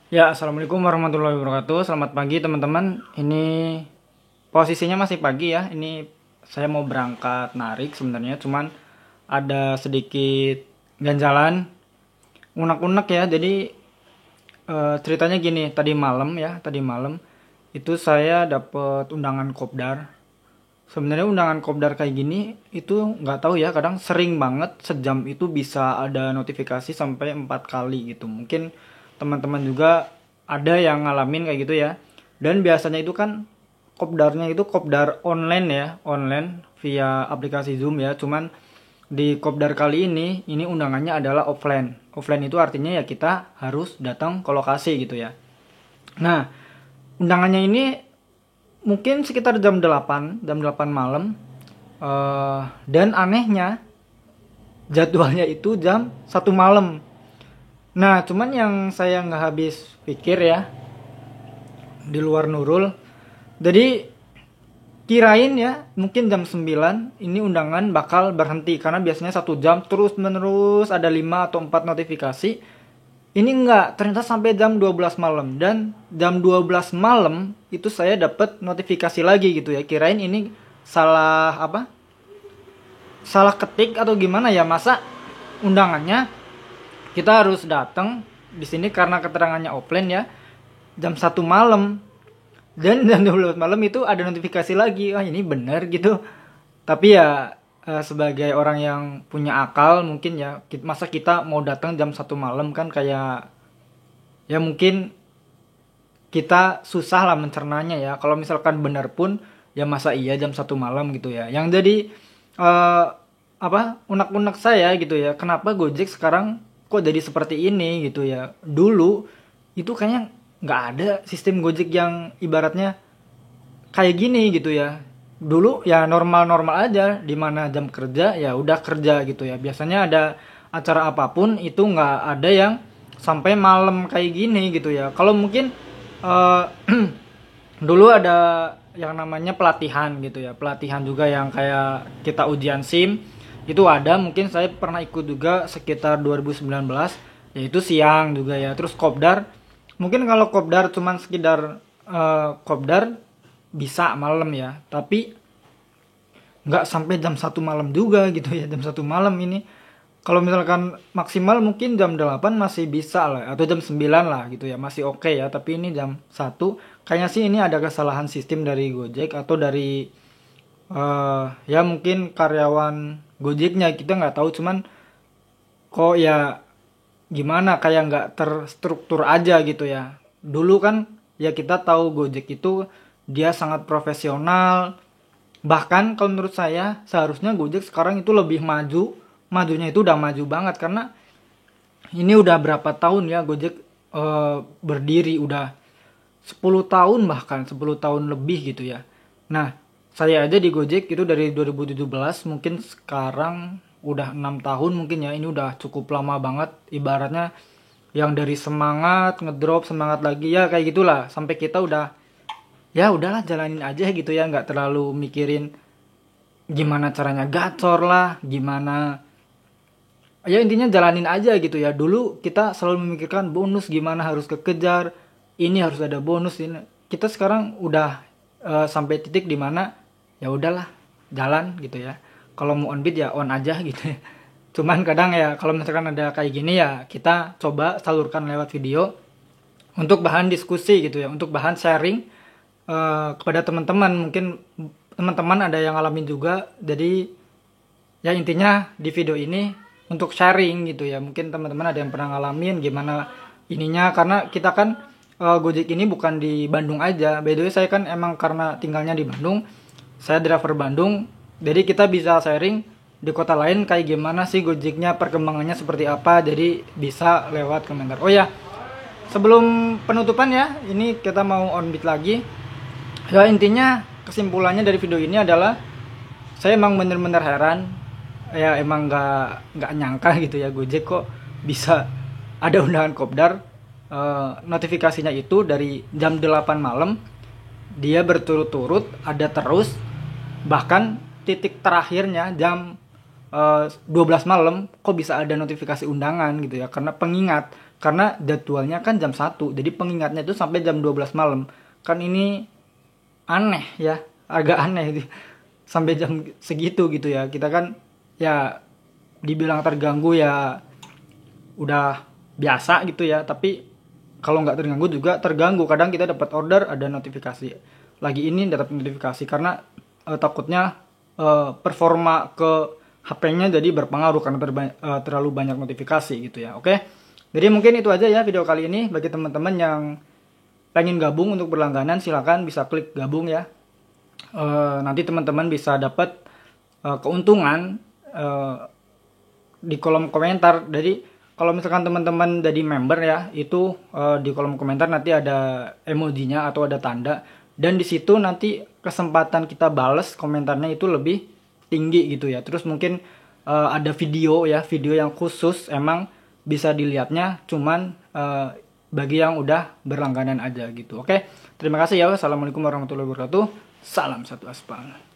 Ya, assalamualaikum warahmatullahi wabarakatuh. Selamat pagi teman-teman. Ini posisinya masih pagi ya. Ini saya mau berangkat narik sebenarnya, cuman ada sedikit ganjalan, unek-unek ya. Jadi ceritanya gini, tadi malam itu saya dapet undangan kopdar. Sebenarnya undangan kopdar kayak gini itu nggak tahu ya, kadang sering banget sejam itu bisa ada notifikasi sampai 4 kali gitu. Mungkin teman-teman juga ada yang ngalamin kayak gitu ya. Dan biasanya itu kan kopdarnya itu kopdar online ya, online via aplikasi Zoom ya. Cuman di kopdar kali ini undangannya adalah offline. Offline itu artinya ya kita harus datang ke lokasi gitu ya. Nah, undangannya ini mungkin sekitar jam 8 malam. Dan anehnya jadwalnya itu jam 1 malam. Nah, cuman yang saya nggak habis pikir ya, di luar Nurul. Jadi kirain ya mungkin jam 9 ini undangan bakal berhenti, karena biasanya 1 jam terus menerus ada 5 atau 4 notifikasi. Ini enggak, ternyata sampai jam 12 malam. Dan jam 12 malam itu saya dapat notifikasi lagi gitu ya. Kirain ini salah apa? Salah ketik atau gimana ya, masa undangannya kita harus datang di sini karena keterangannya offline ya jam 1 malam. Dan jam 12 malam itu ada notifikasi lagi. Ah, ini bener gitu. Tapi ya sebagai orang yang punya akal mungkin ya, masa kita mau datang jam 1 malam kan, kayak ya mungkin kita susah lah mencernanya ya. Kalau misalkan benar pun ya masa iya jam 1 malam gitu ya. Yang jadi unek-unek saya gitu ya, kenapa Gojek sekarang kok jadi seperti ini gitu ya. Dulu itu kayaknya nggak ada sistem Gojek yang ibaratnya kayak gini gitu ya. Dulu ya normal-normal aja, dimana jam kerja ya udah kerja gitu ya. Biasanya ada acara apapun itu nggak ada yang sampai malam kayak gini gitu ya. Kalau mungkin eh, dulu ada yang namanya pelatihan gitu ya, pelatihan juga yang kayak kita ujian SIM itu ada. Mungkin saya pernah ikut juga sekitar 2019, yaitu siang juga ya. Terus kopdar, mungkin kalau kopdar cuman sekedar kopdar bisa malam ya, tapi nggak sampai jam 1 malam juga gitu ya. Jam 1 malam ini kalau misalkan maksimal mungkin jam 8 masih bisa lah, atau jam 9 lah gitu ya, masih oke ya. Tapi ini jam 1, kayaknya sih ini ada kesalahan sistem dari Gojek atau dari ya mungkin karyawan Gojeknya, kita nggak tahu. Cuman kok ya gimana, kayak nggak terstruktur aja gitu ya. Dulu kan ya kita tahu Gojek itu dia sangat profesional. Bahkan kalau menurut saya seharusnya Gojek sekarang itu lebih maju. Majunya itu udah maju banget, karena ini udah berapa tahun ya Gojek berdiri, udah 10 tahun, bahkan 10 tahun lebih gitu ya. Nah, saya aja di Gojek itu dari 2017, mungkin sekarang udah 6 tahun mungkin ya. Ini udah cukup lama banget, ibaratnya yang dari semangat ngedrop semangat lagi ya, kayak gitulah, sampai kita udah ya udahlah jalanin aja gitu ya, nggak terlalu mikirin gimana caranya gacor lah, gimana ya, intinya jalanin aja gitu ya. Dulu kita selalu memikirkan bonus, gimana harus kekejar, ini harus ada bonus ini. Kita sekarang udah sampai titik dimana ya udahlah jalan gitu ya. Kalau mau on beat ya on aja gitu ya. Cuman kadang ya kalau misalkan ada kayak gini ya kita coba salurkan lewat video untuk bahan diskusi gitu ya, untuk bahan sharing kepada teman-teman. Mungkin teman-teman ada yang ngalamin juga. Jadi ya intinya di video ini untuk sharing gitu ya. Mungkin teman-teman ada yang pernah ngalamin gimana ininya, karena kita kan Gojek ini bukan di Bandung aja. By the way saya kan emang karena tinggalnya di Bandung, saya driver Bandung, jadi kita bisa sharing di kota lain kayak gimana sih Gojeknya, perkembangannya seperti apa. Jadi bisa lewat komentar. Oh ya, sebelum penutupan ya, ini kita mau on beat lagi. Ya intinya kesimpulannya dari video ini adalah saya emang bener-bener heran. Ya emang nggak nyangka gitu ya Gojek kok bisa ada undangan kopdar. Notifikasinya itu dari jam 8 malam dia berturut-turut ada terus. Bahkan titik terakhirnya jam 12 malam kok bisa ada notifikasi undangan gitu ya, karena pengingat, karena jadwalnya kan jam 1, jadi pengingatnya itu sampai jam 12 malam. Kan ini aneh ya, agak aneh gitu. Sampai jam segitu gitu ya. Kita kan ya dibilang terganggu ya udah biasa gitu ya, tapi kalau nggak terganggu juga terganggu. Kadang kita dapat order ada notifikasi, lagi ini dapat notifikasi, karena takutnya performa ke HP-nya jadi berpengaruh karena terlalu banyak notifikasi gitu ya. Oke, jadi mungkin itu aja ya video kali ini. Bagi teman-teman yang pengen gabung untuk berlangganan, silakan bisa klik gabung ya. Nanti teman-teman bisa dapat keuntungan di kolom komentar. Jadi kalau misalkan teman-teman jadi member ya, itu di kolom komentar nanti ada emojinya atau ada tanda, dan di situ nanti kesempatan kita bales komentarnya itu lebih tinggi gitu ya. Terus mungkin ada video ya, video yang khusus emang bisa dilihatnya cuman bagi yang udah berlangganan aja gitu. Oke, terima kasih ya. Wassalamualaikum warahmatullahi wabarakatuh. Salam satu aspal.